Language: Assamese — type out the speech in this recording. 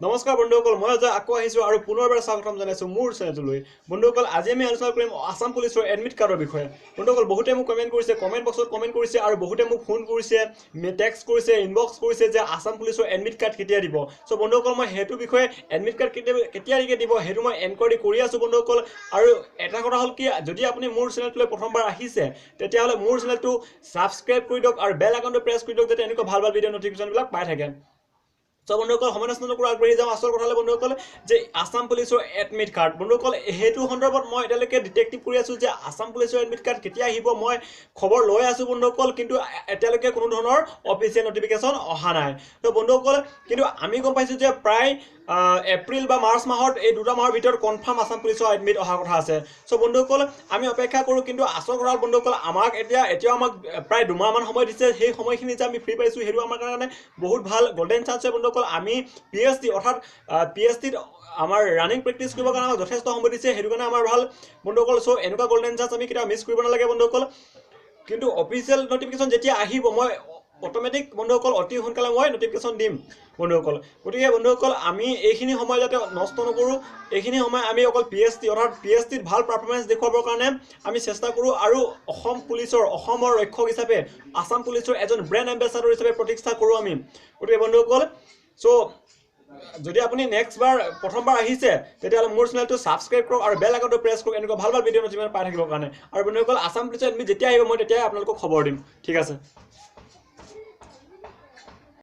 নমস্কাৰ বন্ধুসকল, মই অজয় আকৌ আহিছোঁ আৰু পুনৰবাৰ স্বাগতম জনাইছোঁ মোৰ চেনেলটোলৈ। বন্ধুসকল, আজি আমি আলোচনা কৰিম আছাম পুলিচৰ এডমিট কাৰ্ডৰ বিষয়ে। বন্ধুসকল, বহুতে মোক কমেণ্ট কৰিছে, কমেণ্ট বক্সত কমেণ্ট কৰিছে আৰু বহুতে মোক ফোন কৰিছে, টেক্সট কৰিছে, ইনবক্স কৰিছে যে আছাম পুলিচৰ এডমিট কাৰ্ড কেতিয়া দিব। চ' বন্ধুসকল, মই সেইটো বিষয়ে এডমিট কাৰ্ড কেতিয়ালৈকে দিব সেইটো মই এনকুৱাৰী কৰি আছোঁ বন্ধুসকল। আৰু এটা কথা হ'ল কি, যদি আপুনি মোৰ চেনেলটোলৈ প্ৰথমবাৰ আহিছে তেতিয়াহ'লে মোৰ চেনেলটো ছাবস্ক্ৰাইব কৰি দিয়ক আৰু বেল আইকনটো প্ৰেছ কৰি দিয়ক, যাতে এনেকুৱা ভাল ভাল ভিডিঅ' নটিফিকেশ্যনবিলাক পাই থাকে। চ' বন্ধুসকল, সময় নষ্ট নকৰা আগবাঢ়ি যাওঁ আচল কথালৈ বন্ধুসকল, যে আছাম পুলিচৰ এডমিট কাৰ্ড। বন্ধুসকল, সেইটো সন্দৰ্ভত মই এতিয়ালৈকে ডিটেক্টিভ কৰি আছোঁ যে আছাম পুলিচৰ এডমিট কাৰ্ড কেতিয়া আহিব, মই খবৰ লৈ আছোঁ বন্ধুসকল, কিন্তু এতিয়ালৈকে কোনো ধৰণৰ অফিচিয়েল নটিফিকেশ্যন অহা নাই। ত' বন্ধুসকল, কিন্তু আমি গম পাইছোঁ যে প্ৰায় এপ্ৰিল বা মাৰ্চ মাহত এই দুটা মাহৰ ভিতৰত কনফাৰ্ম আছাম পুলিচৰ এডমিট অহাৰ কথা আছে। চ' বন্ধুসকল, আমি অপেক্ষা কৰোঁ, কিন্তু আচল কথা বন্ধুসকল, আমাক এতিয়াও আমাক প্ৰায় দুমাহমান সময় দিছে। সেই সময়খিনি যে আমি ফ্ৰী পাইছোঁ সেইটো আমাৰ কাৰণে বহুত ভাল গল্ডেন চান্স হয় বন্ধুসকল। আমি PhD অৰ্থাৎ PhDত আমাৰ ৰানিং প্ৰেক্টিছ কৰিবৰ কাৰণে আমাক যথেষ্ট সময় দিছে, সেইটো কাৰণে আমাৰ ভাল বন্ধুসকল। চ' এনেকুৱা গল্ডেন চান্স আমি কেতিয়াও মিছ কৰিব নালাগে বন্ধুসকল। কিন্তু অফিচিয়েল নটিফিকেশ্যন যেতিয়া আহিব, মই অট'মেটিক বন্ধুসকল অতি সোনকালে মই নটিফিকেশ্যন দিম বন্ধুসকল। গতিকে বন্ধুসকল, আমি এইখিনি সময় যাতে নষ্ট নকৰোঁ, এইখিনি সময় আমি অকল PhD অৰ্থাৎ PhDত ভাল পাৰফৰ্মেঞ্চ দেখুৱাবৰ কাৰণে আমি চেষ্টা কৰোঁ আৰু অসমৰ ৰক্ষক হিচাপে আছাম পুলিচৰ এজন ব্ৰেণ্ড এম্বেচাডৰ হিচাপে প্ৰতিষ্ঠা কৰোঁ আমি। গতিকে বন্ধুসকল, চ' যদি আপুনি প্ৰথমবাৰ আহিছে তেতিয়াহ'লে মোৰ চেনেলটো ছাবস্ক্ৰাইব কৰক আৰু বেল আইকনটো প্ৰেছ কৰক, এনেকুৱা ভাল ভাল ভিডিঅ' নটিফিকেশ্যন পাই থাকিবৰ কাৰণে। আৰু বন্ধুসকল, আছাম পুলিচৰ এডমিট যেতিয়া আহিব মই তেতিয়াই আপোনালোকক খবৰ দিম। ঠিক আছে।